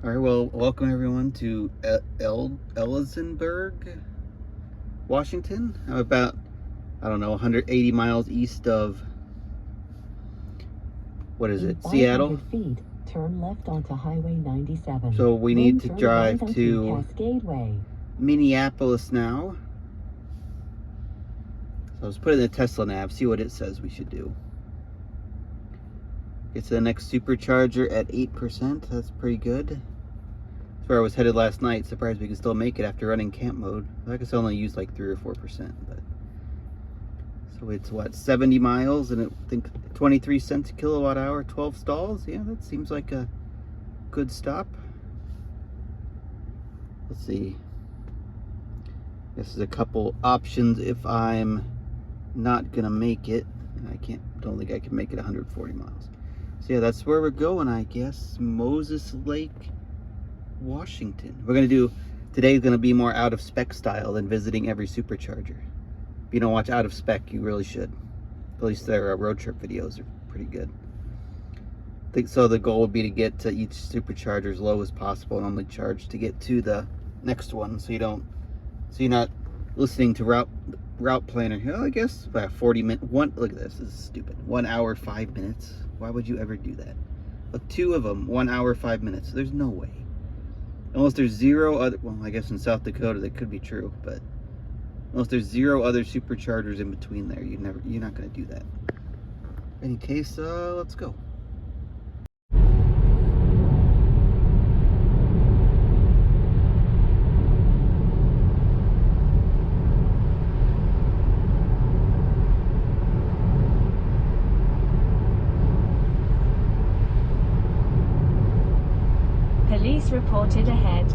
All right, well, welcome everyone to Ellisonburg, Washington. I'm about, I don't know, 180 miles east of, what is it, Seattle? 500 feet, turn left onto Highway 97. So we need to drive right to Cascadeway. Minneapolis now. So let's put it in the Tesla nav, see what it says we should do. Get to the next Supercharger at 8%, that's pretty good. That's where I was headed last night. Surprised we can still make it after running camp mode. I guess I only used like 3 or 4%, but so it's what, 70 miles and I think 23 cents a kilowatt hour, 12 stalls. Yeah, that seems like a good stop. Let's see. This is a couple options if I'm not gonna make it. Don't think I can make it 140 miles. So yeah, that's where we're going, I guess. Moses Lake, Washington. Today's gonna be more out of spec style than visiting every supercharger. If you don't watch out of spec, you really should. At least their road trip videos are pretty good. I think so. The goal would be to get to each supercharger as low as possible and only charge to get to the next one, so you're not listening to route planner. Oh, I guess about 40 minutes. Look at this. This is stupid. 1 hour 5 minutes. Why would you ever do that? Look, 2 of them, 1 hour 5 minutes. There's no way. Unless there's zero other, well, I guess in South Dakota that could be true, but unless there's 0 other superchargers in between there, you're not going to do that. In any case, let's go. Police reported ahead.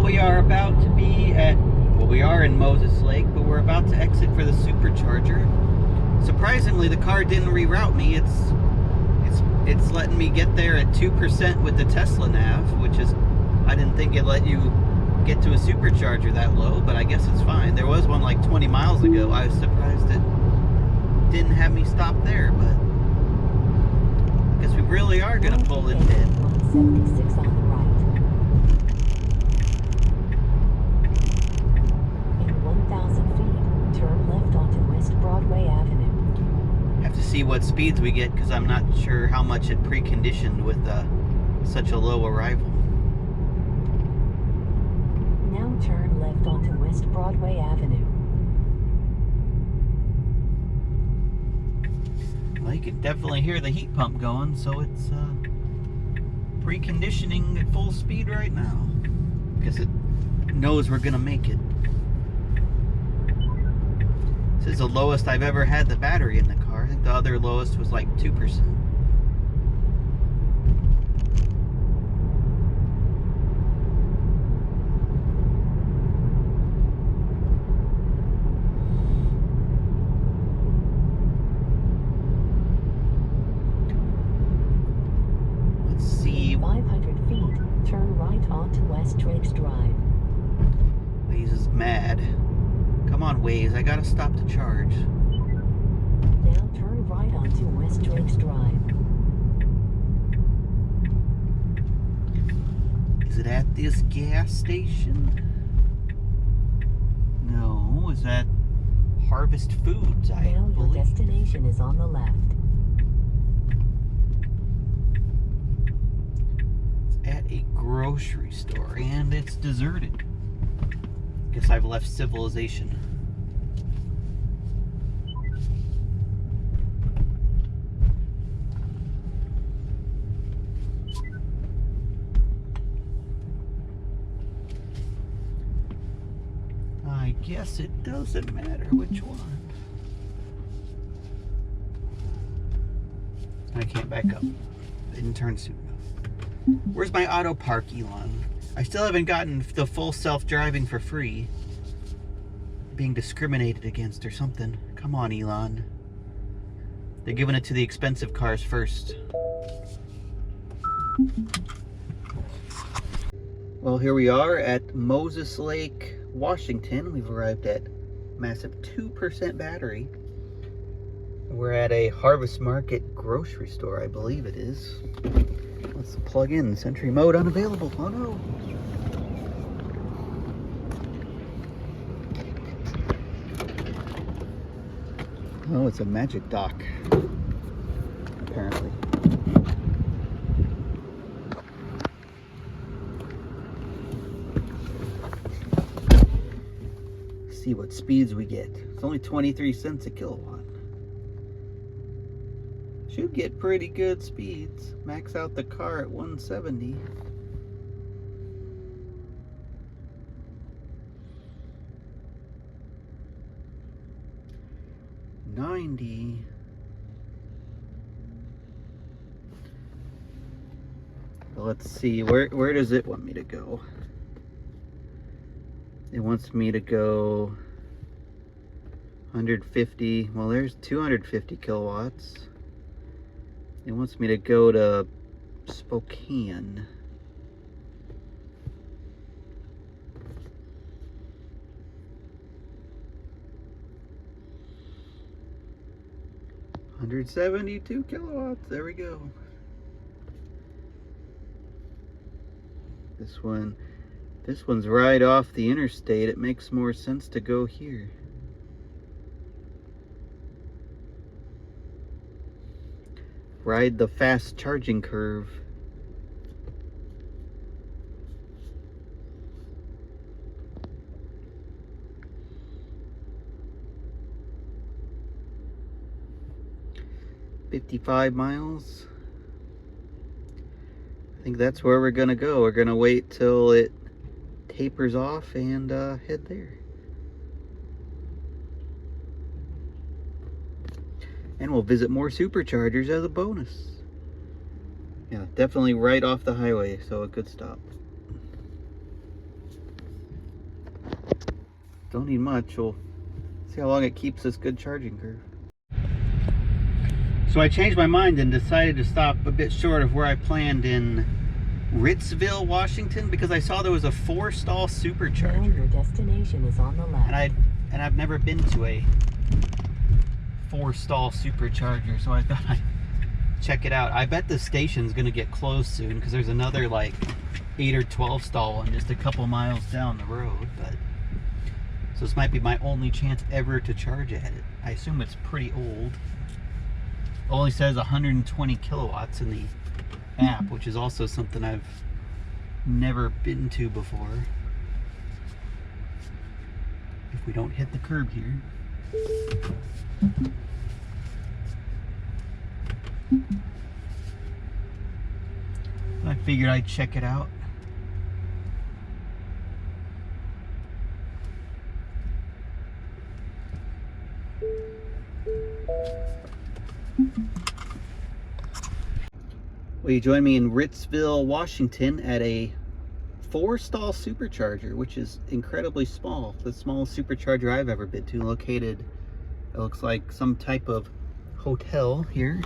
we are about to be at, well, we are in Moses Lake, but we're about to exit for the Supercharger. Surprisingly, the car didn't reroute me. It's letting me get there at 2% with the Tesla nav, which is, I didn't think it let you get to a Supercharger that low, but I guess it's fine. There was one like 20 miles ago. I was surprised it didn't have me stop there, but I guess we really are going to pull it in. 176 on the right. In 1,000 feet, turn left onto West Broadway Avenue. Have to see what speeds we get because I'm not sure how much it preconditioned with such a low arrival. Now turn left onto West Broadway Avenue. Well, you can definitely hear the heat pump going, so it's preconditioning at full speed right now. Because it knows we're gonna make it. This is the lowest I've ever had the battery in the car. I think the other lowest was like 2%. Let's see. 500 feet, turn right onto West Drakes Drive. Waze is mad. Come on, Waze, I gotta stop to charge. Now turn right onto West Drakes Drive. Is it at this gas station? No, is that Harvest Foods, I Now your believe. destination is on the left. It's at a grocery store and it's deserted. Guess I've left civilization. I guess it doesn't matter which one. I can't back up. Didn't turn soon enough. Where's my auto park, Elon? I still haven't gotten the full self-driving for free. Being discriminated against or something. Come on, Elon. They're giving it to the expensive cars first. Well, here we are at Moses Lake, Washington. We've arrived at massive 2% battery. We're at a Harvest Market grocery store, I believe it is. Let's plug in. Sentry mode unavailable. Oh no. Oh, it's a magic dock, apparently. See what speeds we get. It's only 23 cents a kilowatt. Should get pretty good speeds. Max out the car at 170. Let's see, where does it want me to go? It wants me to go 150, well there's 250 kilowatts. It wants me to go to Spokane. $172 kilowatts, there we go. This one's right off the interstate. It makes more sense to go here. Ride the fast charging curve. $55 miles. I think that's where we're gonna go. We're gonna wait till it tapers off and head there. And we'll visit more Superchargers as a bonus. Yeah, definitely right off the highway, so a good stop. Don't need much. We'll see how long it keeps this good charging curve. So I changed my mind and decided to stop a bit short of where I planned in Ritzville, Washington, because I saw there was a 4-stall Now supercharger. your destination is on the left. And I've never been to a 4-stall supercharger, so I thought I'd check it out. I bet the station's gonna get closed soon because there's another like 8 or 12 stall one just a couple miles down the road. But so this might be my only chance ever to charge at it. I assume it's pretty old. Only says 120 kilowatts in the app, which is also something I've never been to before. If we don't hit the curb here. I figured I'd check it out. Will you join me in Ritzville, Washington at a 4-stall supercharger, which is incredibly small. The smallest supercharger I've ever been to, located, it looks like some type of hotel here.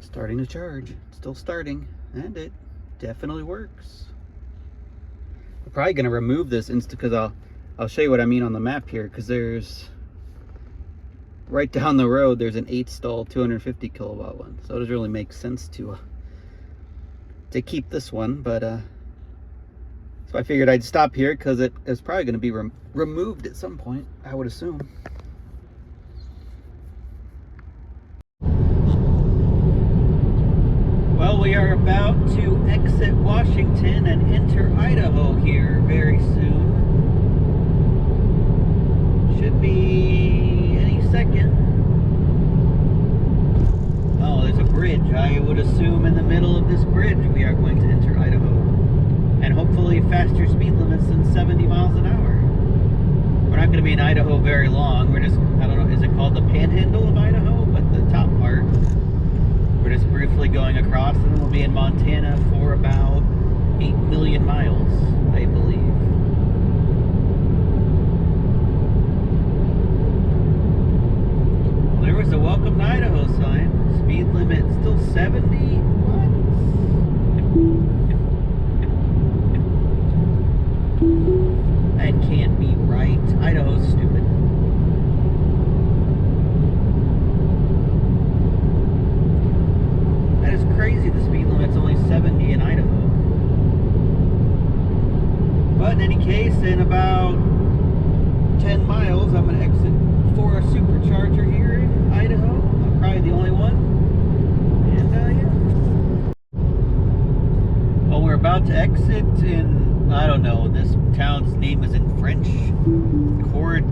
Starting to charge. It's still starting, and it definitely works. I'm probably gonna remove this because I'll show you what I mean on the map here, because there's right down the road there's an 8-stall 250 kilowatt one, so it doesn't really make sense to keep this one. But so I figured I'd stop here because it is probably going to be removed at some point, I would assume. Well, we are about to exit Washington and enter Idaho here very soon. Should be any second. Oh, there's a bridge. I would assume in the middle of this bridge we are going to enter Idaho. And hopefully faster speed limits than 70 miles an hour. We're not going to be in Idaho very long. We're just, I don't know, is it called the Panhandle of Idaho? But the top part. We're just briefly going across, and then we'll be in Montana for about 8 million miles, I believe. Well, there was a welcome to Idaho sign. Speed limit still 70? What? That can't be right. Idaho's stupid. That is crazy. The speed limit's only 70 in Idaho. But in any case, in about 10 miles, I'm going to exit for a supercharger here in Idaho. I'm probably the only one. And yeah. Well, we're about to exit in, I don't know, this town's name is in French. Coeur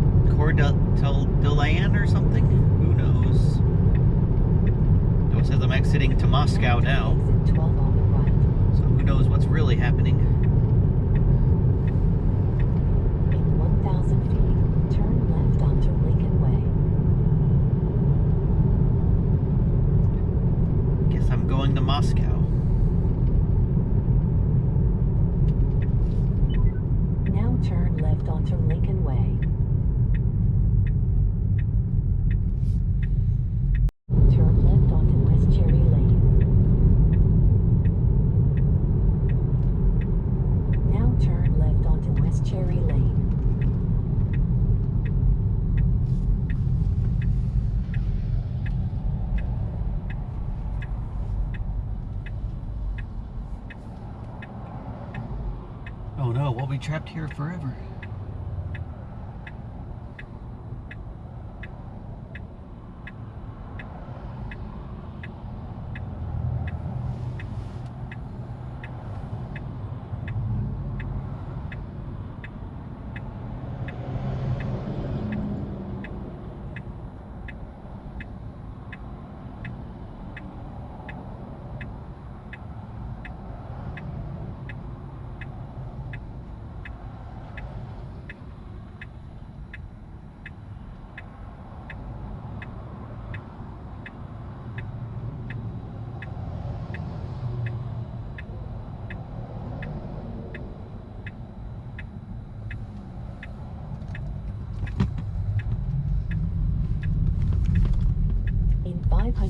or something? Who knows? It says I'm exiting to Moscow now. Exit 12 on the right. So who knows what's really happening. In 1,000 feet, turn left onto Lincoln Way. Guess I'm going to Moscow. Now turn left onto Lincoln Way. Turn left onto West Cherry Lane. Now turn left onto West Cherry Lane. Oh no, we'll be trapped here forever.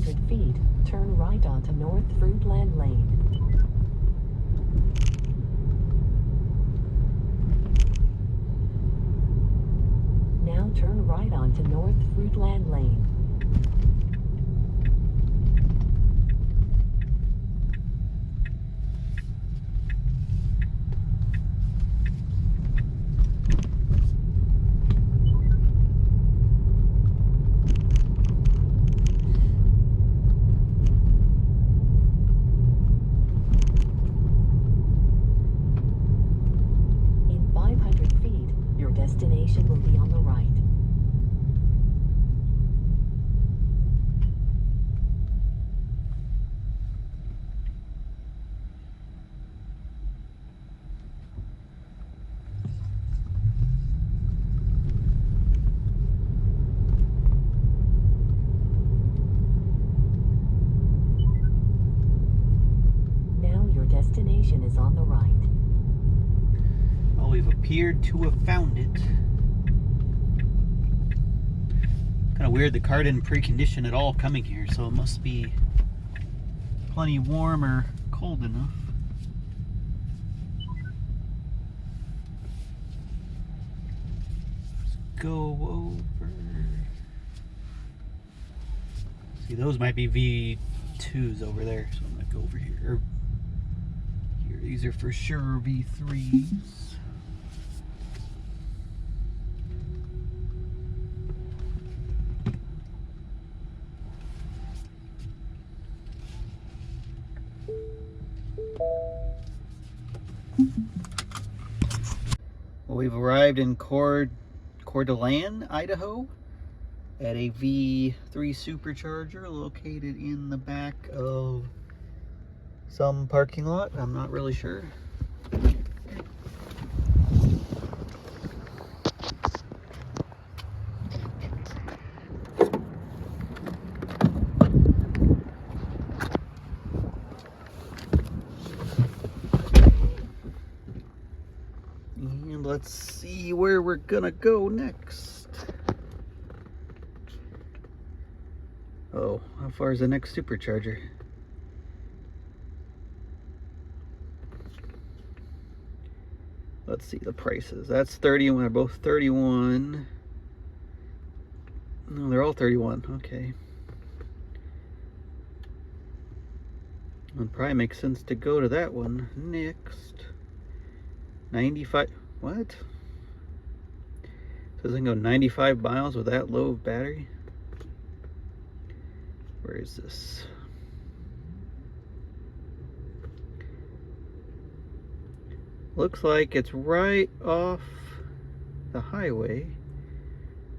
500 feet, turn right onto North Fruitland Lane. Now turn right onto North Fruitland Lane. In 500 feet, your destination will be on the right. Now your destination is on the right. Well, we've appeared to have found it. Kind of weird the car didn't precondition at all coming here, so it must be plenty warm or cold enough. Let's go over. See, those might be V2s over there, so I'm gonna go over here. Or here, these are for sure V3s. Well, we've arrived in Coeur d'Alene, Idaho, at a V3 Supercharger located in the back of some parking lot. I'm not really sure. And let's see where we're gonna go next. Oh, how far is the next Supercharger? Let's see the prices. That's 31. They're both 31. No, they're all 31. Okay. It probably makes sense to go to that one next. 95. What? Says I can go 95 miles with that low of battery. Where is this? Looks like it's right off the highway.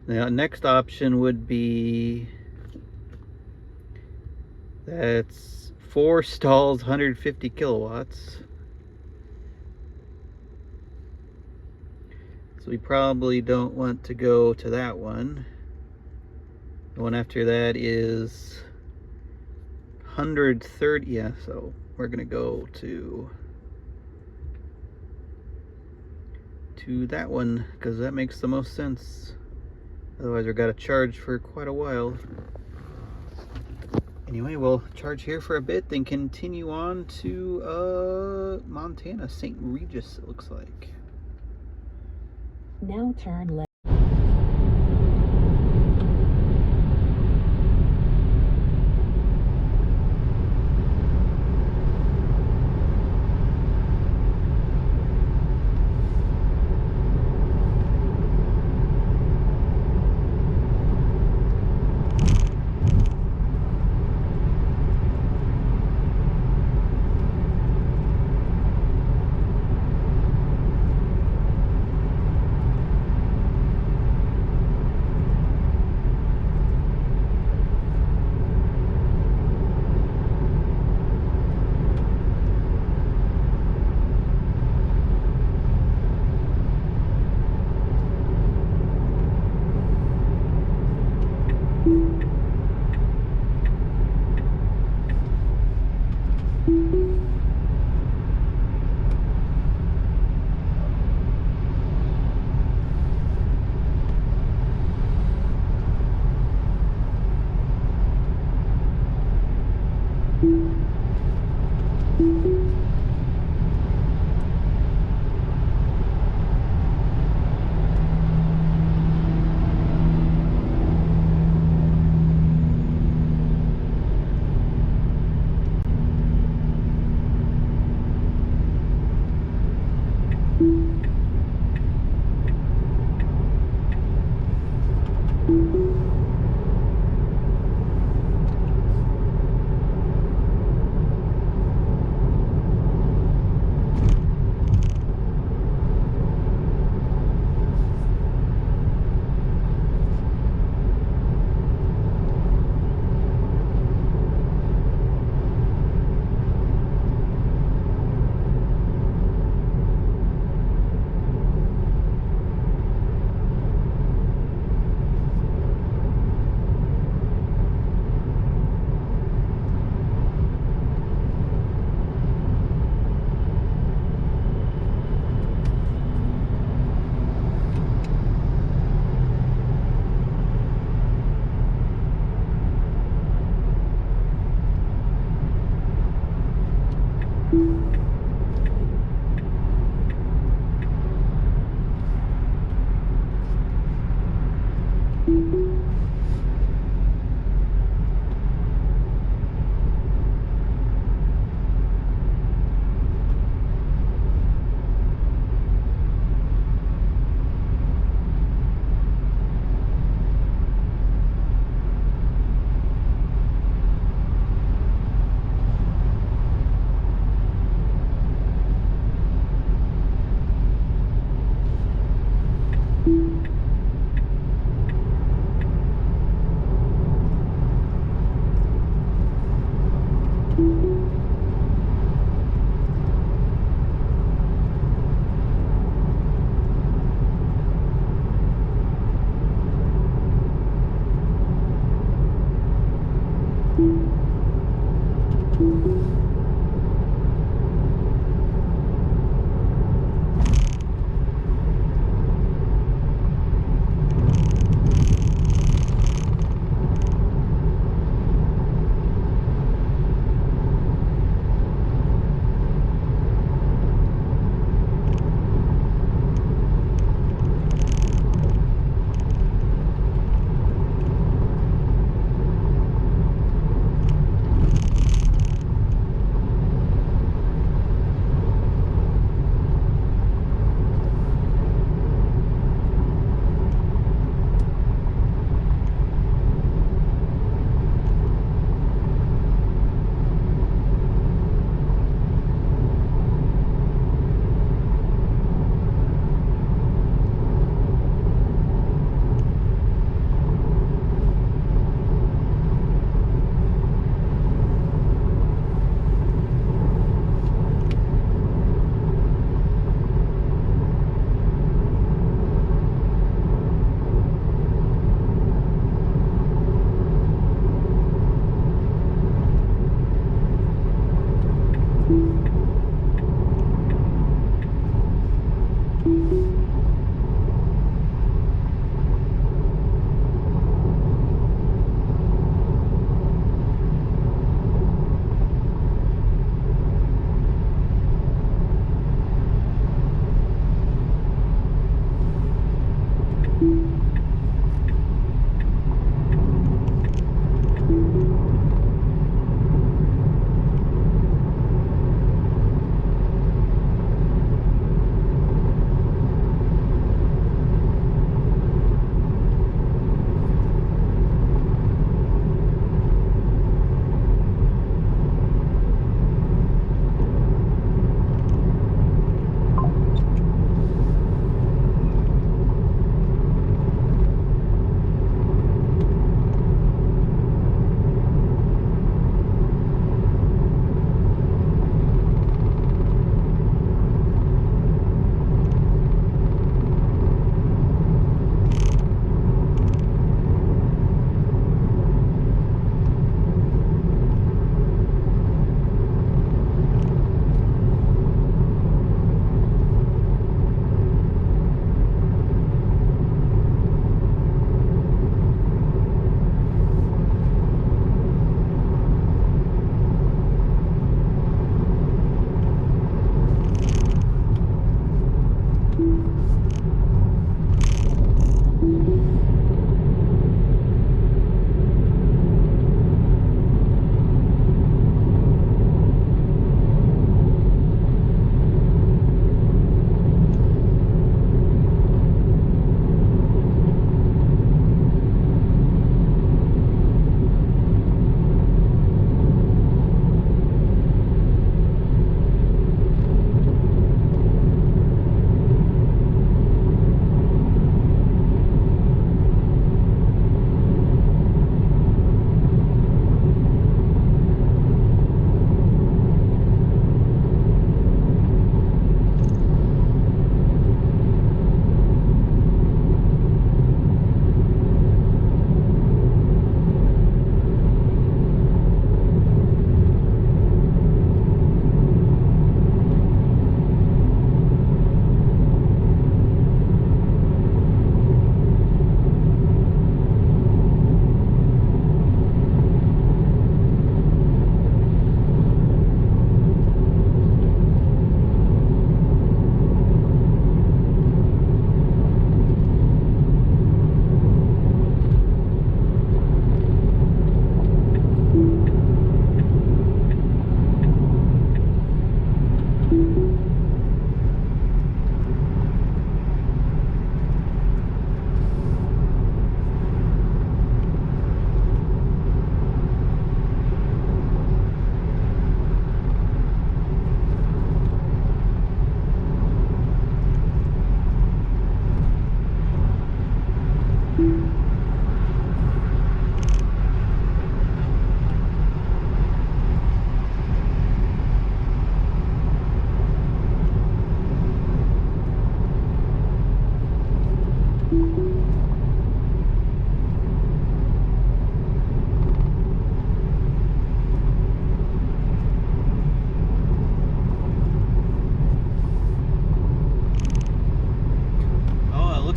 The next option would be, that's 4 stalls, 150 kilowatts. So we probably don't want to go to that one. The one after that is 130, yeah, so we're gonna go to that one because that makes the most sense. Otherwise we're gotta charge for quite a while. Anyway, we'll charge here for a bit, then continue on to Montana, St. Regis, it looks like. Now turn left.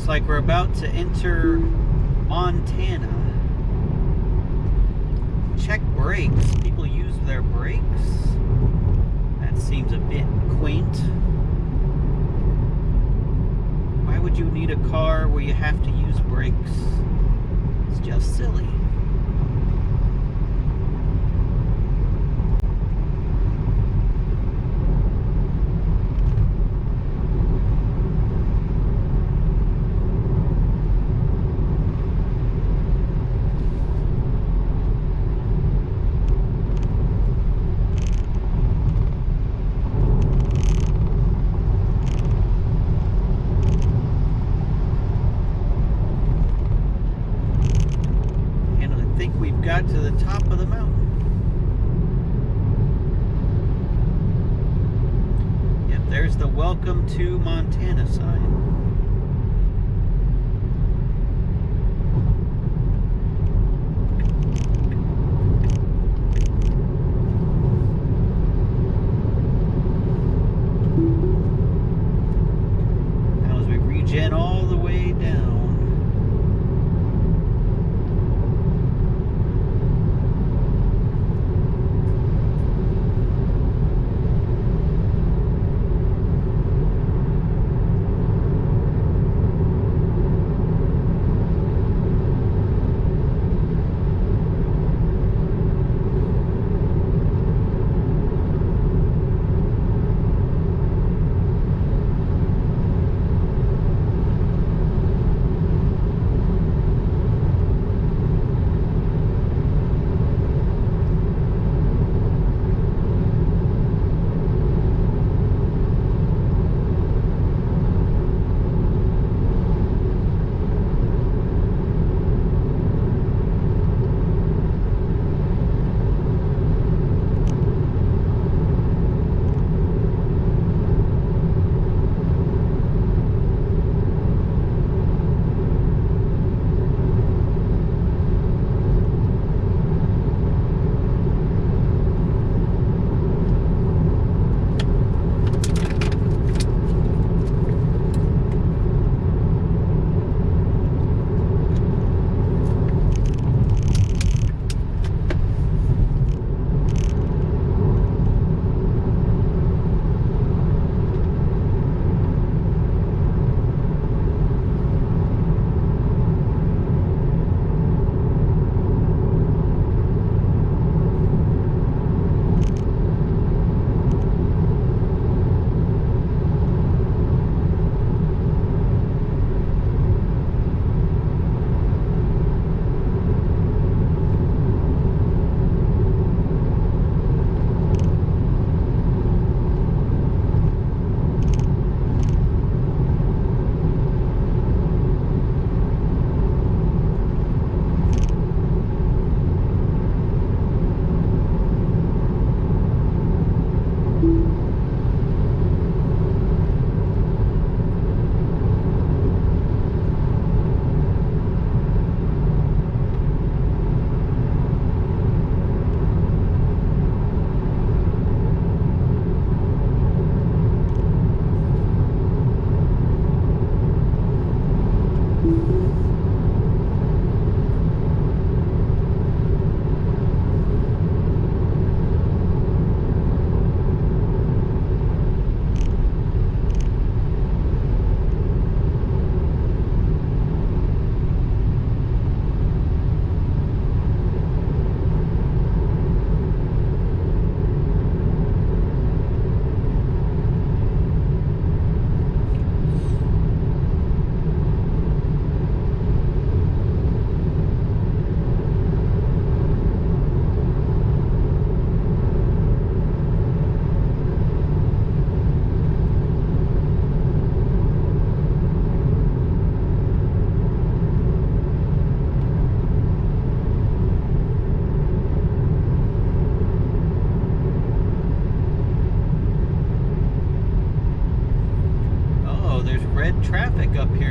Like we're about to enter Montana. Check brakes. People use their brakes. That seems a bit quaint. Why would you need a car where you have to use brakes? It's just silly. Got to the top of the mountain. Yep, there's the Welcome to Montana sign. Now as we regen all the way down.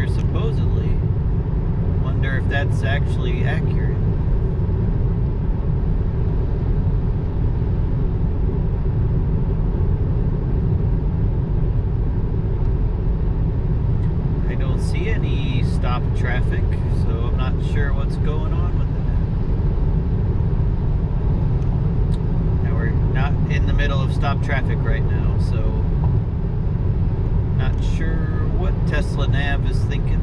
there, supposedly. Wonder if that's actually accurate. I don't see any stop traffic, so I'm not sure what's going on with that. Now we're not in the middle of stop traffic right now, so not sure what Tesla Nav is thinking.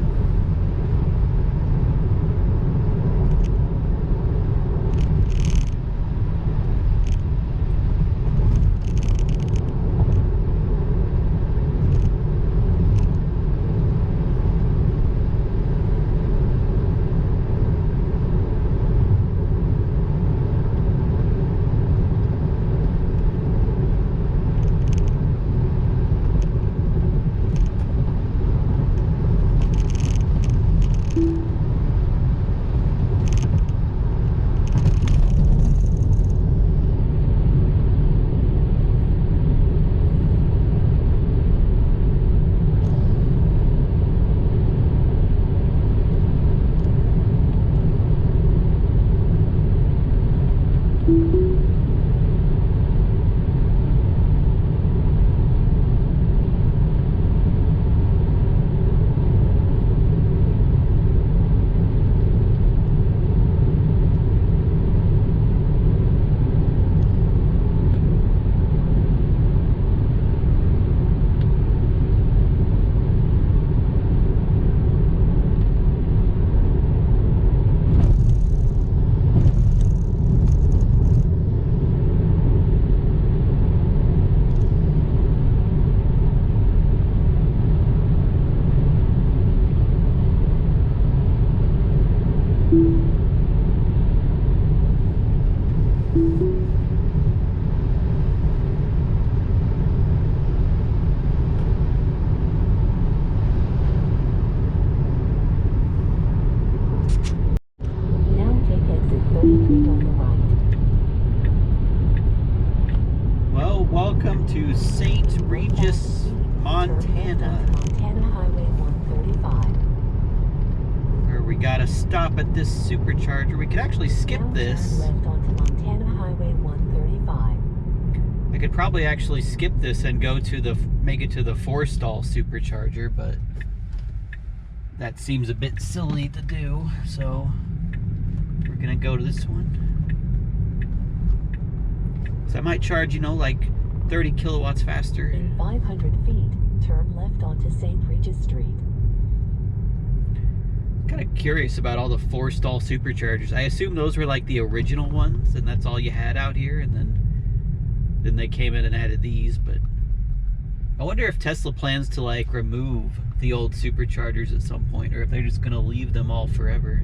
Well, welcome to St. Regis, Montana. Montana Highway 135. Where we gotta stop at this supercharger. We could actually skip Now this. turn left onto Montana Highway 135. I could probably actually skip this and go to the, make it to the 4-stall supercharger, but that seems a bit silly to do, so we're gonna go to this one. So I might charge, you know, like 30 kilowatts faster. In 500 feet, turn left onto St. Regis Street. Kind of curious about all the 4-stall superchargers. I assume those were like the original ones, and that's all you had out here, and then they came in and added these. But I wonder if Tesla plans to like remove the old superchargers at some point, or if they're just gonna leave them all forever.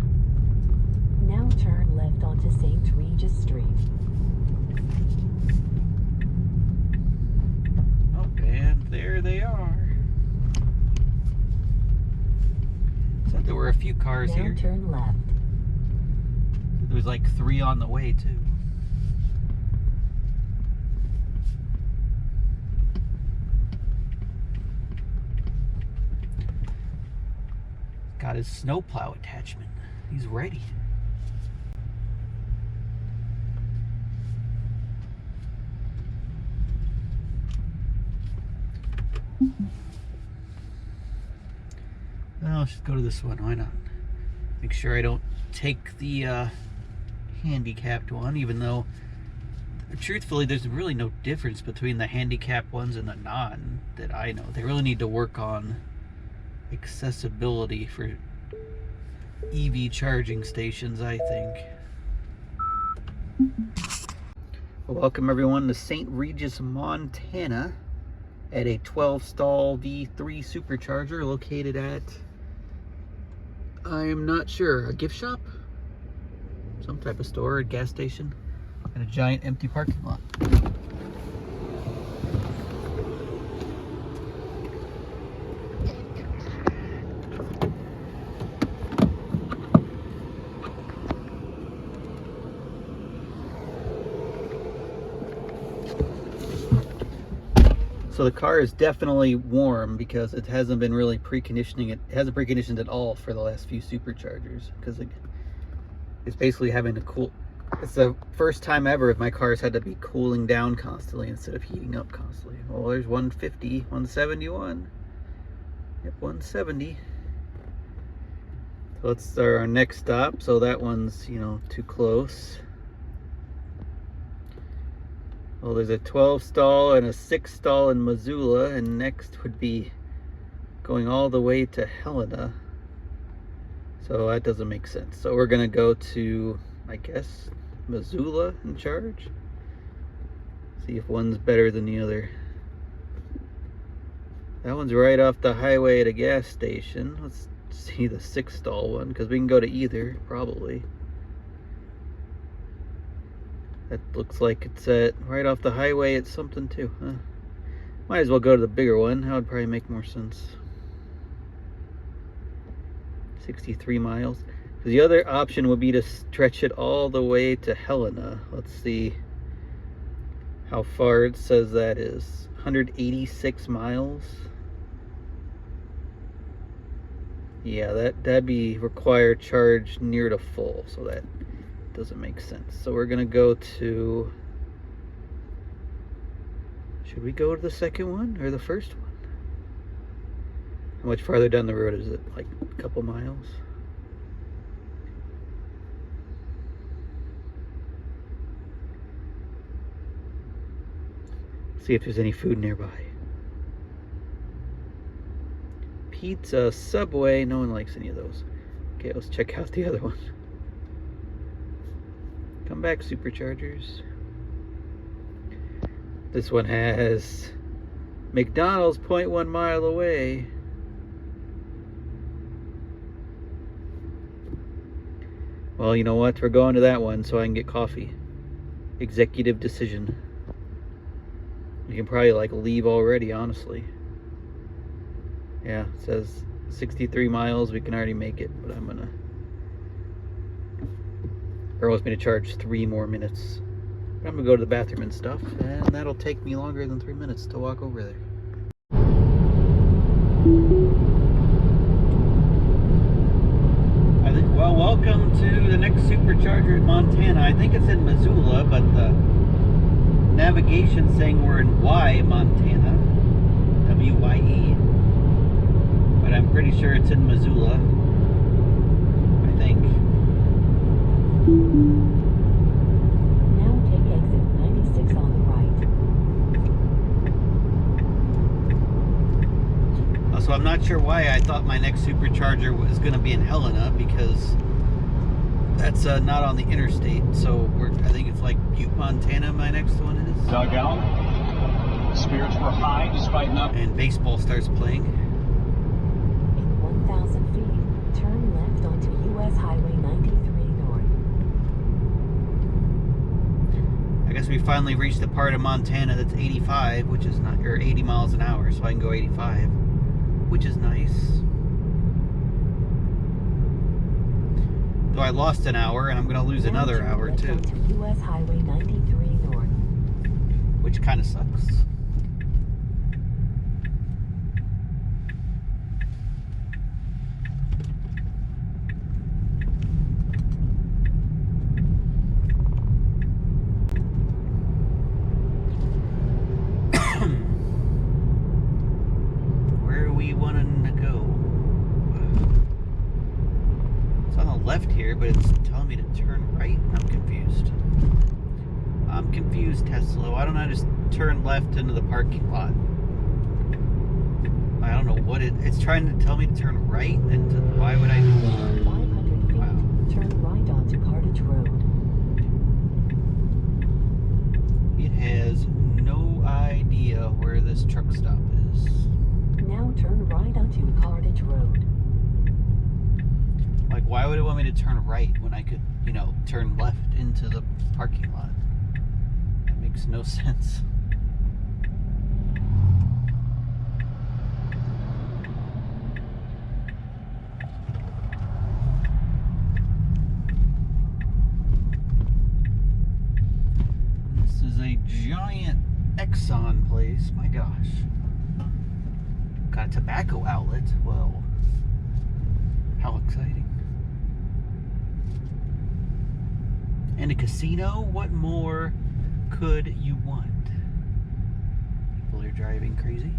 Now turn left onto St. Regis Street. Oh, and there they are. Said there were a few cars Now here. turn left. There was like 3 on the way too. Got his snowplow attachment. He's ready. Well, let's just go to this one. Why not? Make sure I don't take the handicapped one, even though truthfully there's really no difference between the handicapped ones and the non that I know. They really need to work on accessibility for EV charging stations, I think. Welcome everyone to St. Regis, Montana at a 12-stall V3 supercharger located at, I'm not sure, a gift shop? Some type of store, a gas station, and a giant empty parking lot. So the car is definitely warm because it hasn't been really preconditioning. It hasn't preconditioned at all for the last few Superchargers because it's basically having to cool. It's the first time ever my car's had to be cooling down constantly instead of heating up constantly. Well, there's 150, 171. Yep, 170. So let's start our next stop. So that one's, you know, too close. Well, there's a 12 stall and a 6 stall in Missoula, and next would be going all the way to Helena. So that doesn't make sense. So we're gonna go to, I guess, Missoula and charge. See if one's better than the other. That one's right off the highway at a gas station. Let's see the 6 stall one, because we can go to either, probably. That looks like it's at right off the highway at something too, huh? Might as well go to the bigger one. That would probably make more sense. 63 miles. The other option would be to stretch it all the way to Helena. Let's see how far it says that is. 186 miles. Yeah, that'd be required charge near to full, so that doesn't make sense. So we're gonna go to, should we go to the second one or the first one? How much farther down the road is it? Like a couple miles? See if there's any food nearby. Pizza, Subway, no one likes any of those. Okay, let's check out the other one. Come back, Superchargers. This one has McDonald's 0.1 mile away. Well, you know what? We're going to that one so I can get coffee. Executive decision. You can probably like leave already, honestly. Yeah, it says 63 miles. We can already make it, but I'm gonna. Or wants me to charge 3 more minutes. But I'm gonna go to the bathroom and stuff, and that'll take me longer than 3 minutes to walk over there. I think. Well, welcome to the next Supercharger in Montana. I think it's in Missoula, but the navigation saying we're in Montana, W-Y-E, but I'm pretty sure it's in Missoula, I think. Now take exit 96 on the right. So I'm not sure why I thought my next Supercharger was going to be in Helena, because that's not on the interstate. So I think it's like Butte, Montana, my next one is. Dug out. Spirits were high despite nothing. And baseball starts playing. In 1,000 feet, turn left onto US Highway 93 North. I guess we finally reached the part of Montana that's 85, which is not, or 80 miles an hour, so I can go 85, which is nice. Though I lost an hour, and I'm going to lose another hour too. Onto US Highway 93 North. Which kind of sucks. Where are we wanting to go? It's on the left here, but it's telling me to turn right. I'm confused. I'm confused, Tesla. Why don't I just turn left into the parking lot? I don't know what it's trying to tell me to turn right into. Why would I do that? 500 feet, Wow. turn right onto Cartage Road. It has no idea where this truck stop is. Now turn right onto Cartage Road. Like, why would it want me to turn right when I could, you know, turn left into the parking lot? That makes no sense. This is a giant Exxon place. My gosh. Got a tobacco outlet. Whoa. How exciting. And a casino? What more could you want? People are driving crazy.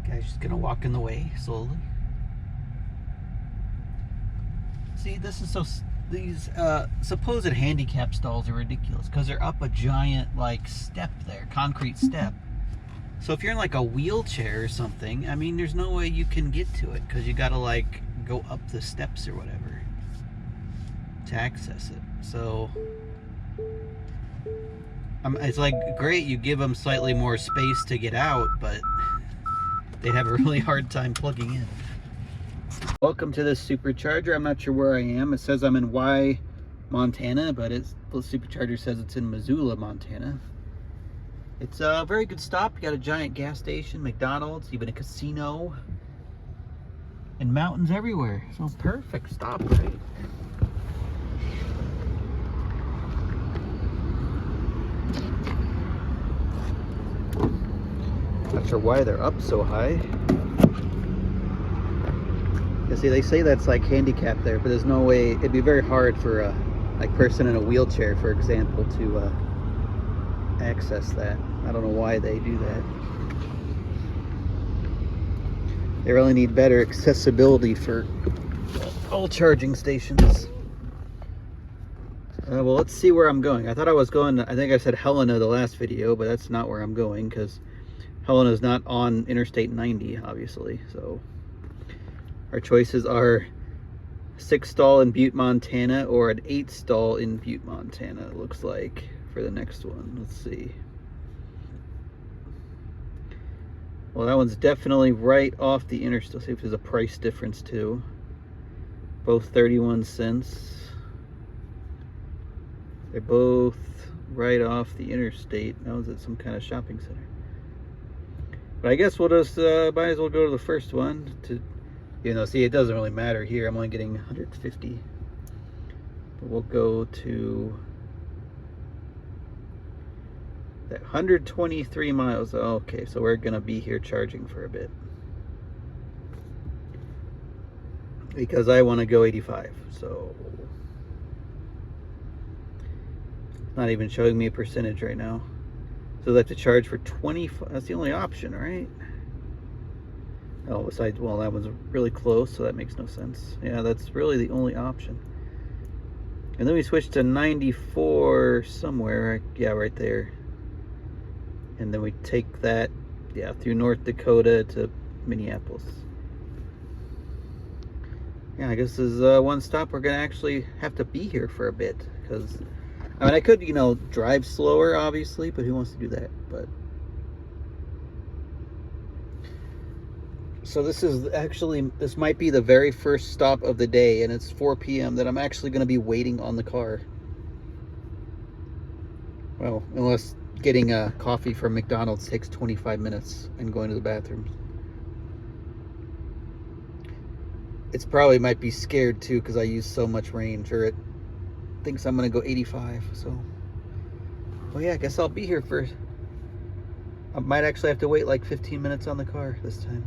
Guy's just gonna walk in the way slowly. See, this is so. These supposed handicap stalls are ridiculous because they're up a giant like step there, concrete step. So if you're in like a wheelchair or something, I mean, there's no way you can get to it because you gotta like go up the steps or whatever to access it. So it's like great, you give them slightly more space to get out, but they'd have a really hard time plugging in. Welcome to this Supercharger. I'm not sure where I am. It says I'm in Montana, but the Supercharger says it's in Missoula, Montana. It's a very good stop. You got a giant gas station, McDonald's, even a casino, and mountains everywhere. So perfect stop, right? Not sure why they're up so high. You see, they say that's like handicapped there, but there's no way. It'd be very hard for a like person in a wheelchair, for example, to access that. I don't know why they do that. They really need better accessibility for all charging stations. Well, let's see where I'm going. I thought I was going, I think I said Helena the last video, but that's not where I'm going because Helena is not on Interstate 90, obviously. So our choices are 6-stall in Butte, Montana, or an 8-stall in Butte, Montana, it looks like, for the next one. Let's see. Well, that one's definitely right off the interstate. Let's see if there's a price difference, too. Both 31 cents. They're both right off the interstate. Now, is it some kind of shopping center? But I guess we'll just might as well go to the first one to... You know, see, it doesn't really matter here. I'm only getting 150. But we'll go to that 123 miles. Okay, so we're going to be here charging for a bit. Because I want to go 85. So it's not even showing me a percentage right now. So they have to charge for 25. That's the only option, right? Oh, besides, well, that one's really close, so that makes no sense. Yeah, that's really the only option. And then we switch to 94 somewhere. Yeah, right there. And then we take that, yeah, through North Dakota to Minneapolis. Yeah, I guess this is one stop we're going to actually have to be here for a bit. Because, I mean, I could, you know, drive slower, obviously, but who wants to do that? But... So this is actually, this might be the very first stop of the day, and it's 4 p.m. that I'm actually going to be waiting on the car. Well, unless getting a coffee from McDonald's takes 25 minutes and going to the bathroom. It's probably might be scared too because I use so much range, or it thinks I'm going to go 85. So, well, yeah, I guess I'll be here for, I might actually have to wait like 15 minutes on the car this time.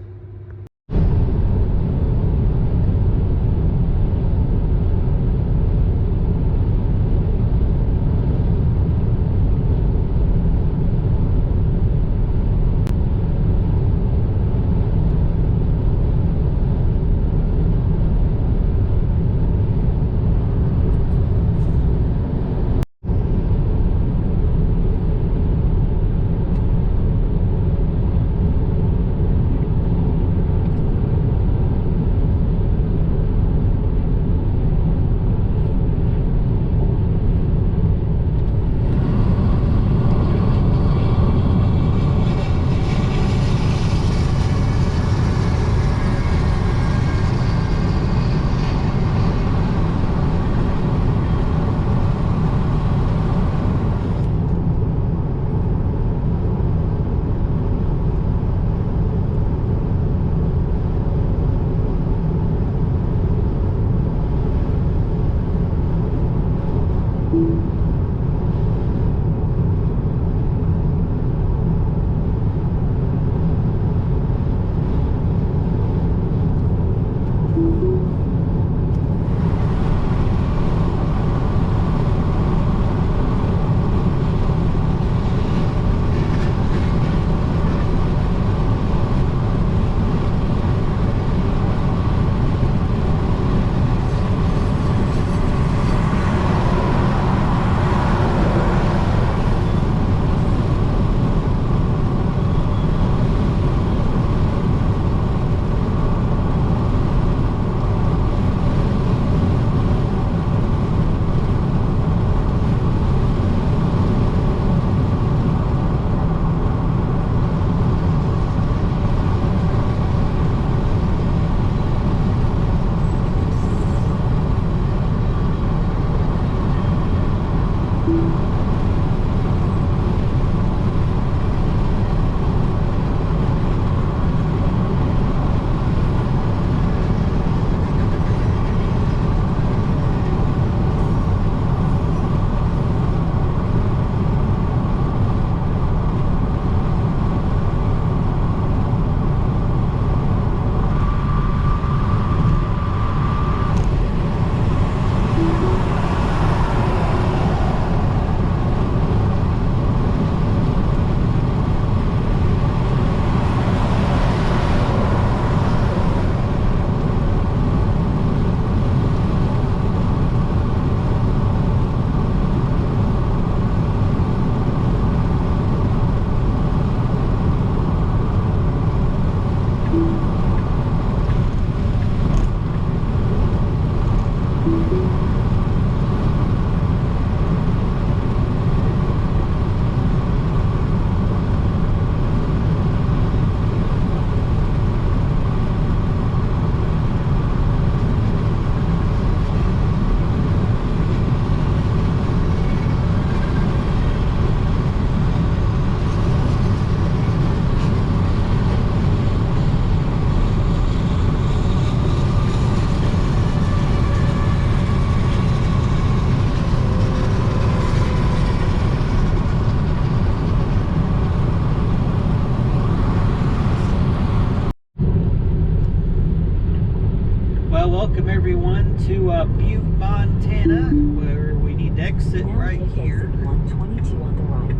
to Butte, Montana, where we need to exit Now right take here. exit 122 on the right.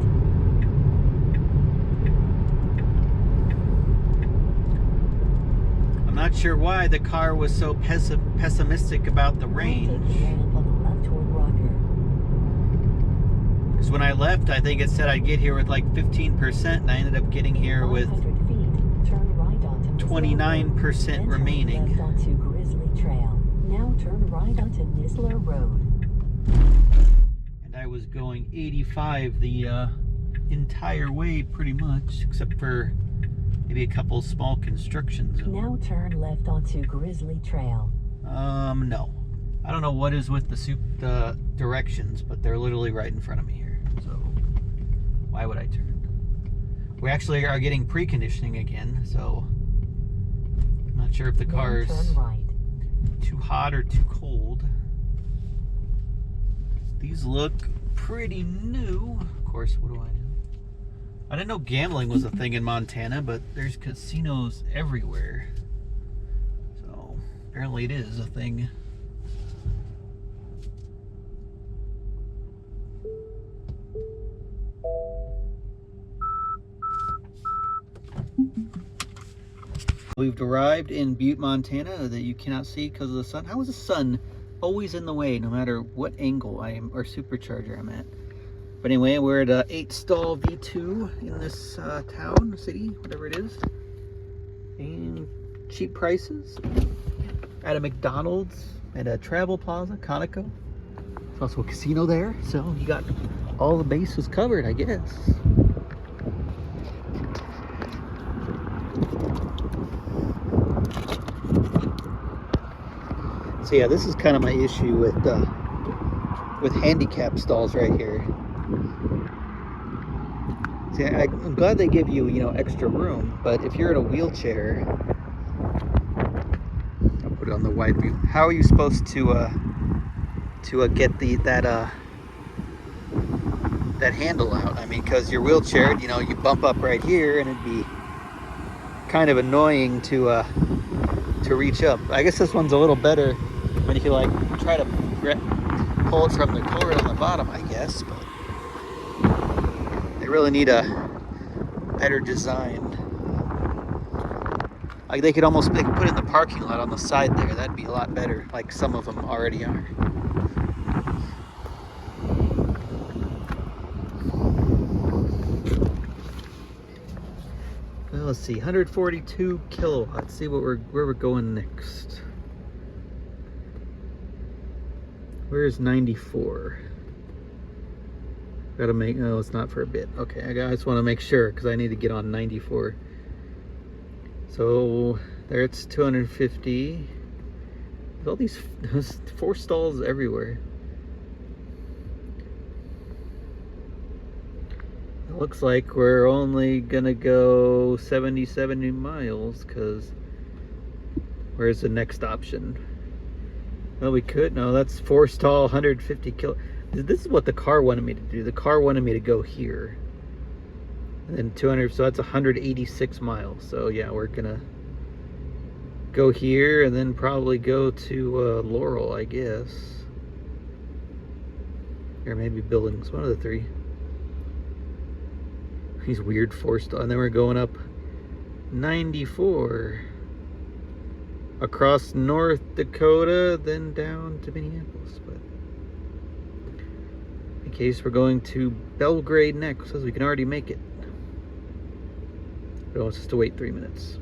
I'm not sure why the car was so pessimistic about the Now take range. the ramp on the left toward Rocker. Because when I left, I think it said I'd get here with like 15%, and I ended up getting here with 100 feet, turn right onto Missoula Road, 29% then remaining. Turn left onto Grizzly Trail. Now turn right onto Missoula Road. And I was going 85 the entire way pretty much, except for maybe a couple small construction zones. Now turn left onto Grizzly Trail. No. I don't know what is with the directions, but they're literally right in front of me here. So why would I turn? We actually are getting preconditioning again, so I'm not sure if the Now car's turn right. too hot or too cold. These look pretty new. Of course, what do I know? I didn't know gambling was a thing in Montana, but there's casinos everywhere. So apparently it is a thing. We've arrived in Butte, Montana, that you cannot see because of the sun. How is the sun always in the way, no matter what angle I am or supercharger I'm at? But anyway, we're at a 8-stall V2 in this town, city, whatever it is, and cheap prices at a McDonald's, at a travel plaza, Conoco. There's also a casino there, so you got all the bases covered, I guess. So yeah, this is kind of my issue with handicap stalls right here. See, I'm glad they give you, extra room, but if you're in a wheelchair, I'll put it on the wide view. How are you supposed to get that handle out? I mean, because you're wheelchaired, you bump up right here, and it'd be kind of annoying to reach up. I guess this one's a little better when you can like try to pull it from the cord on the bottom, I guess, but they really need a better design. Like they could put it in the parking lot on the side there. That'd be a lot better, like some of them already are. Well, let's see, 142 kilowatts. See where we're going next. Where's 94? Gotta make, no, it's not for a bit. Okay, I just want to make sure because I need to get on 94. So there it's 250. There's all these 4 stalls everywhere. It looks like we're only gonna go 70 miles because where's the next option? Well, we could. No, that's 4 stall, 150 kilo. This is what the car wanted me to do. The car wanted me to go here. And then 200, so that's 186 miles. So yeah, we're gonna go here and then probably go to Laurel, I guess. Or maybe Billings, one of the 3. These weird 4 stall. And then we're going up 94. Across North Dakota, then down to Minneapolis. But in case we're going to Belgrade next, says we can already make it. It wants us to wait 3 minutes.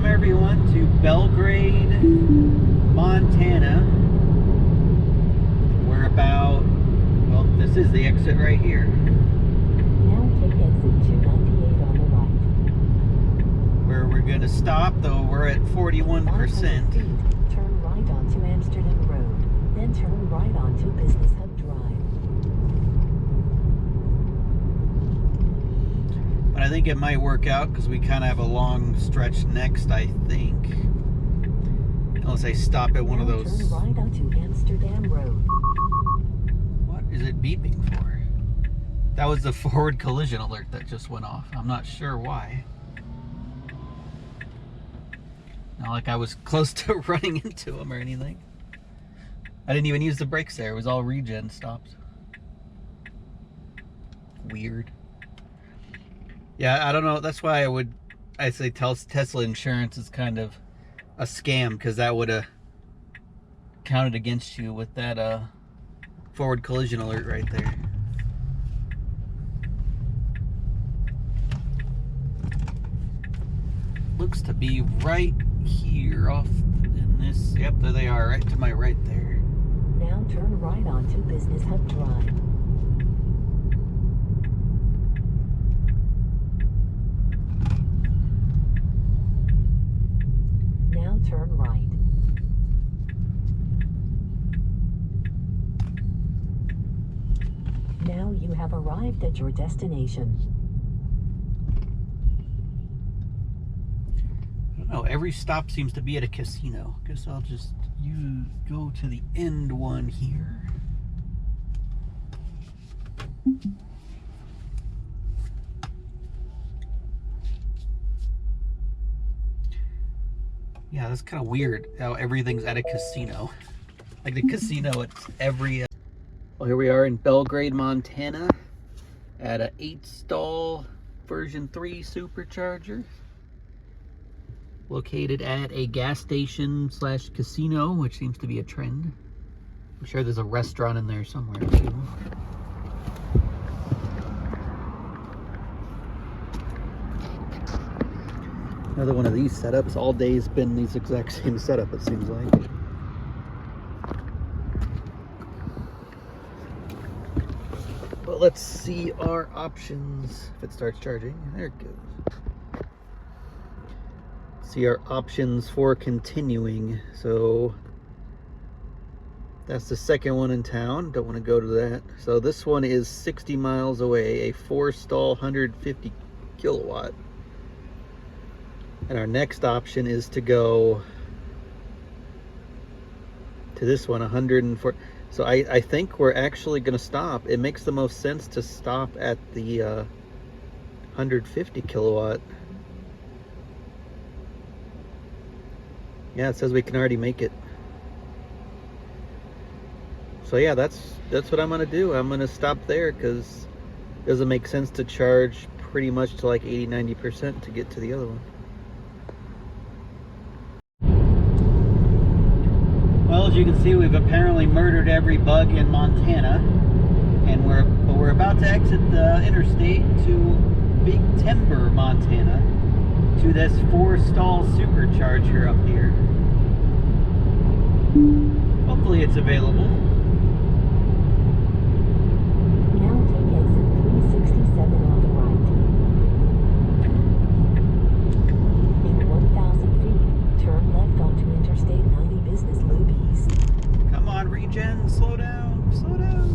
Welcome everyone to Belgrade, Montana. We're about, well, this is the exit right here. Now take exit 298 on the right. Where we're gonna stop, though we're at 41%. 500 feet, turn right onto Amsterdam Road, then turn right onto Business Hub Drive. But I think it might work out because we kind of have a long stretch next, I think. Unless I stop at one of those. Turn right onto Amsterdam Road. What is it beeping for? That was the forward collision alert that just went off. I'm not sure why. Not like I was close to running into him or anything. I didn't even use the brakes there. It was all regen stops. Weird. Yeah, I don't know. That's why I'd say Tesla insurance is kind of a scam, because that would have counted against you with that forward collision alert right there. Looks to be right here off in this. Yep, there they are, right to my right there. Now turn right onto Business Hub Drive. Now turn right. Now you have arrived at your destination. I don't know, every stop seems to be at a casino. Guess I'll just go to the end one here. Yeah, that's kind of weird how everything's at a casino. Like the casino at every... Well, here we are in Belgrade, Montana at a 8-stall version 3 Supercharger. Located at a gas station slash casino, which seems to be a trend. I'm sure there's a restaurant in there somewhere too. Another one of these setups. All day's been these exact same setup, it seems like. But let's see our options. If it starts charging, there it goes. See our options for continuing. So that's the second one in town. Don't want to go to that. So this one is 60 miles away, a 4-stall 150 kilowatt. And our next option is to go to this one, 104. So I think we're actually going to stop. It makes the most sense to stop at the 150 kilowatt. Yeah, it says we can already make it. So yeah, that's what I'm gonna do. I'm gonna stop there because it doesn't make sense to charge pretty much to like 80-90% to get to the other one. Well, as you can see, we've apparently murdered every bug in Montana, and we're about to exit the interstate to Big Timber, Montana, to this 4-stall Supercharger up here. Hopefully it's available. Now take exit 367 on the right. In 1,000 feet, turn left onto Interstate 90 Business Loop East. Come on, regen, slow down, slow down.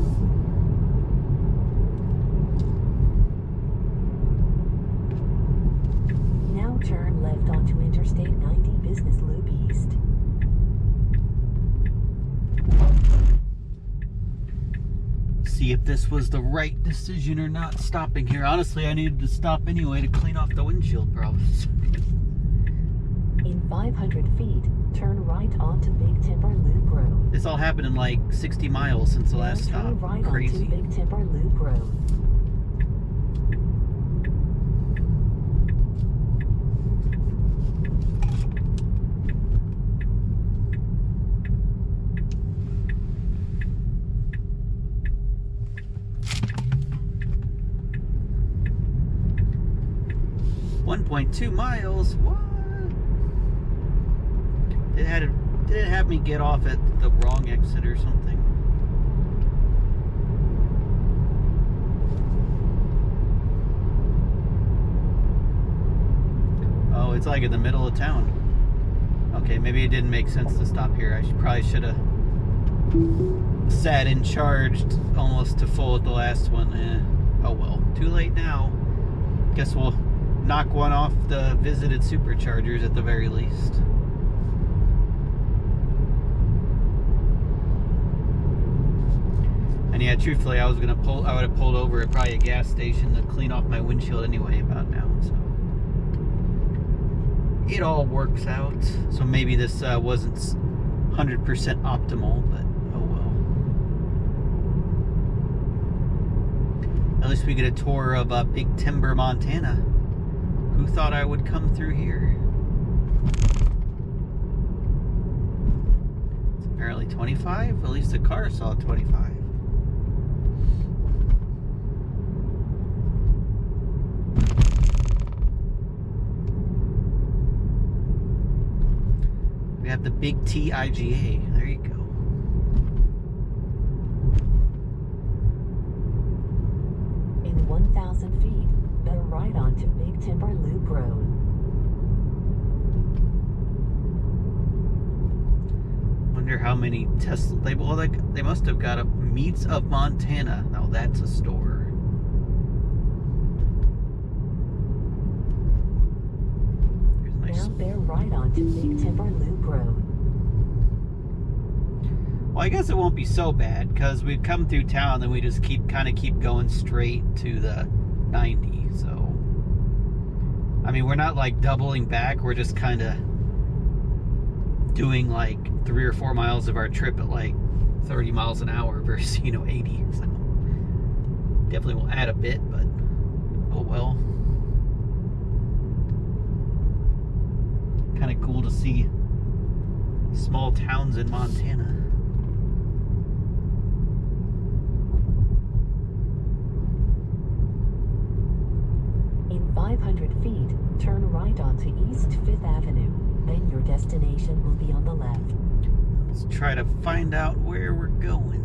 Now turn left onto Interstate 90 Business Loop East. See if this was the right decision or not stopping here. Honestly, I needed to stop anyway to clean off the windshield problems. In 500 feet, turn right onto Big Timber Loop Road. This all happened in like 60 miles since the last stop. Turn right Crazy. onto Big Timber Loop Road. .2 miles. What? Did it have me get off at the wrong exit or something? Oh, it's like in the middle of town. Okay, maybe it didn't make sense to stop here. I probably should have sat and charged almost to full at the last one. Oh well, too late now. Guess we'll knock one off the visited Superchargers at the very least. And yeah, truthfully, I would have pulled over at probably a gas station to clean off my windshield anyway about now. So it all works out. So maybe this wasn't 100% optimal, but oh well. At least we get a tour of Big Timber, Montana. Who thought I would come through here? It's apparently 25. At least the car saw 25. We have the Big T IGA. There you go. In 1,000 feet, bear right onto Big Timber Loop Road. Wonder how many Tesla they must have got a Meats of Montana. Now that's a store. Now bear right onto Big Timber Loop Road. Well, I guess it won't be so bad because we come through town and we just keep going straight to the 90. So, I mean, we're not like doubling back. We're just kind of doing like 3 or 4 miles of our trip at like 30 miles an hour versus 80. So definitely will add a bit, but oh well. Kind of cool to see small towns in Montana. In 500 feet, turn right onto East 5th Avenue. Then your destination will be on the left. Let's try to find out where we're going.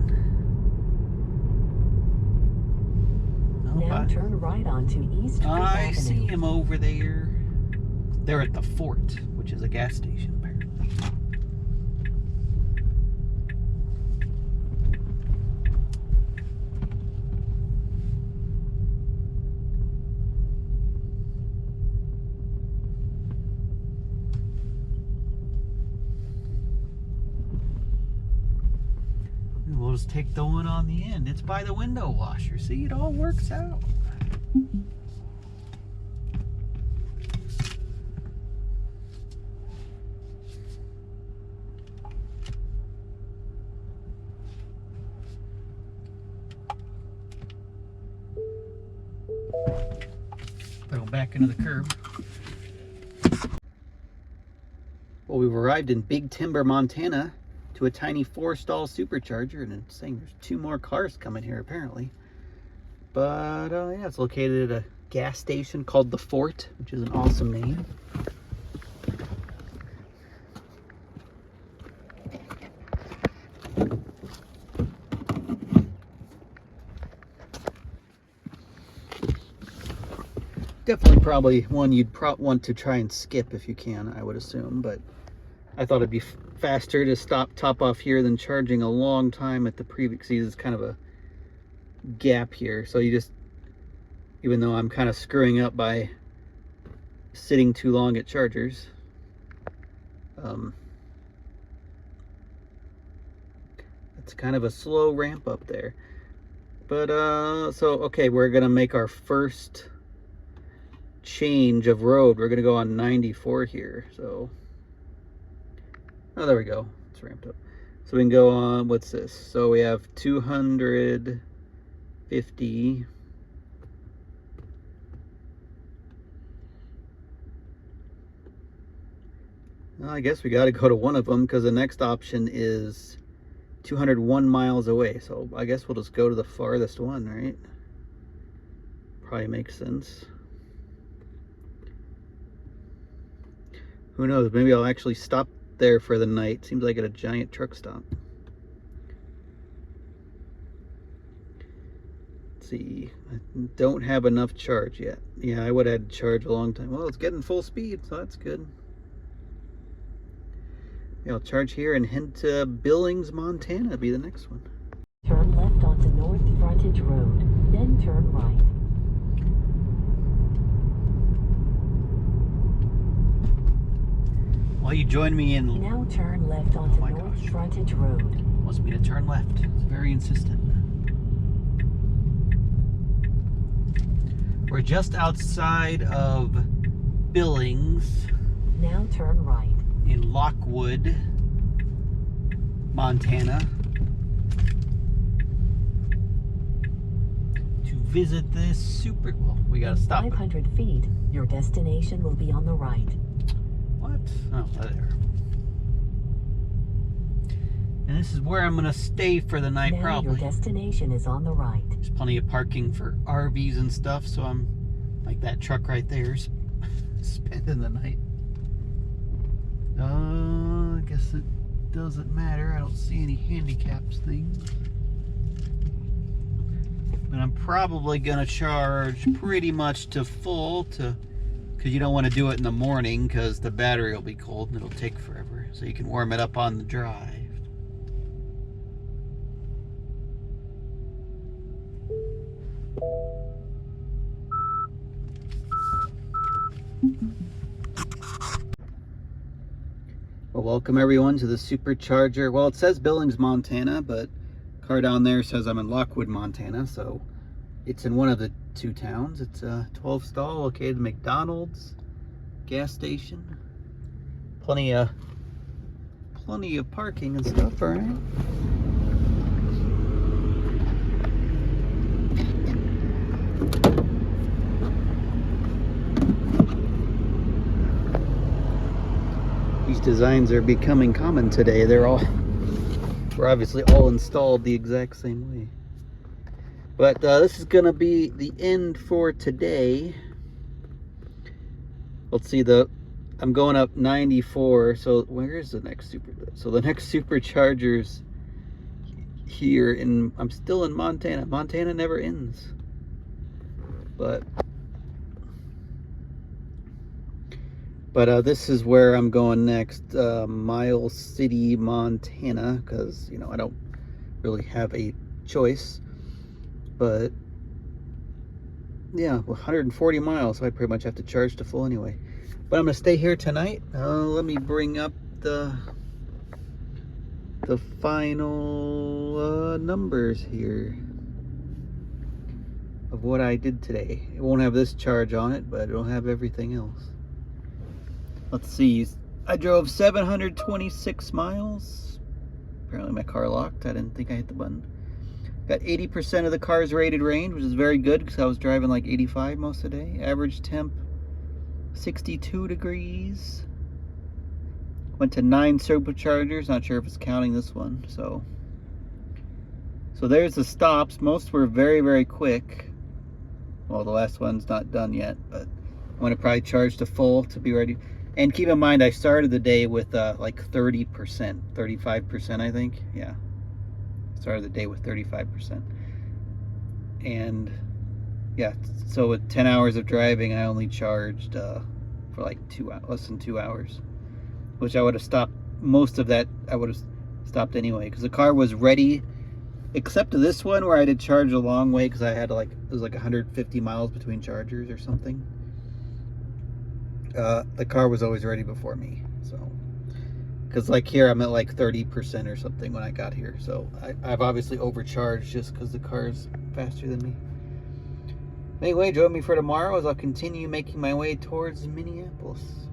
Now turn right onto East 5th Avenue. I see him over there. They're at the Fort, which is a gas station, apparently. We'll just take the one on the end. It's by the window washer. See, it all works out. Throw back into the curb. Well, we've arrived in Big Timber, Montana, to a tiny 4-stall supercharger, and it's saying there's 2 more cars coming here apparently. But yeah, it's located at a gas station called the Fort, which is an awesome name. Definitely probably one you'd want to try and skip if you can, I would assume, but I thought it'd be faster to top off here than charging a long time at the previous. See, there's kind of a gap here, so you just, even though I'm kind of screwing up by sitting too long at chargers, it's kind of a slow ramp up there. But so okay, we're gonna make our first change of road. We're gonna go on 94 here. So oh, there we go, it's ramped up. So we can go on, what's this? So we have 250. Well, I guess we got to go to one of them because the next option is 201 miles away. So I guess we'll just go to the farthest one, right? Probably makes sense. Who knows? Maybe I'll actually stop there for the night. Seems like at a giant truck stop. Let's see, I don't have enough charge yet. Yeah, I would have had charge a long time. Well, it's getting full speed, so that's good. Yeah, I'll charge here and head to Billings, Montana, be the next one. Turn left onto North Frontage Road, then turn right. Well, you join me in... Now turn left onto my North gosh. Frontage Road. Wants me to turn left. It's very insistent. We're just outside of Billings Now turn right. in Lockwood, Montana, to visit this well, we gotta In stop it. 500 feet, your destination will be on the right. What? Oh, there. And this is where I'm gonna stay for the night, Now probably. your destination is on the right. There's plenty of parking for RVs and stuff, so I'm like that truck right there's spending the night. I guess it doesn't matter. I don't see any handicaps things. But I'm probably gonna charge pretty much to full because you don't want to do it in the morning because the battery will be cold and it'll take forever. So you can warm it up on the drive. Well, welcome everyone to the Supercharger. Well, it says Billings, Montana, but car down there says I'm in Lockwood, Montana, so it's in one of the two towns. It's a 12 stall located at McDonald's gas station. Plenty of parking and stuff, all right? These designs are becoming common today. We're obviously all installed the exact same way. But this is gonna be the end for today. Let's see, I'm going up 94, so where is the next so the next Superchargers here I'm still in Montana. Montana never ends. But this is where I'm going next, Miles City, Montana, because, you know, I don't really have a choice. But, yeah, 140 miles, so I pretty much have to charge to full anyway. But I'm going to stay here tonight. Let me bring up the final numbers here of what I did today. It won't have this charge on it, but it'll have everything else. Let's see, I drove 726 miles. Apparently my car locked. I didn't think I hit the button. Got 80% of the car's rated range, which is very good because I was driving like 85 most of the day. Average temp, 62 degrees. Went to 9 Superchargers. Not sure if it's counting this one. So there's the stops. Most were very, very quick. Well, the last one's not done yet, but I'm going to probably charge to full to be ready. And keep in mind, I started the day with like 30%, 35%, I think. Yeah, started the day with 35%. And yeah, so with 10 hours of driving, I only charged for like less than 2 hours, which I would have stopped. Most of that I would have stopped anyway, because the car was ready, except to this one where I did charge a long way because I had it was like 150 miles between chargers or something. The car was always ready before me, so because like here I'm at like 30% or something when I got here, so I've obviously overcharged just because the car's faster than me. Anyway, join me for tomorrow as I'll continue making my way towards Minneapolis.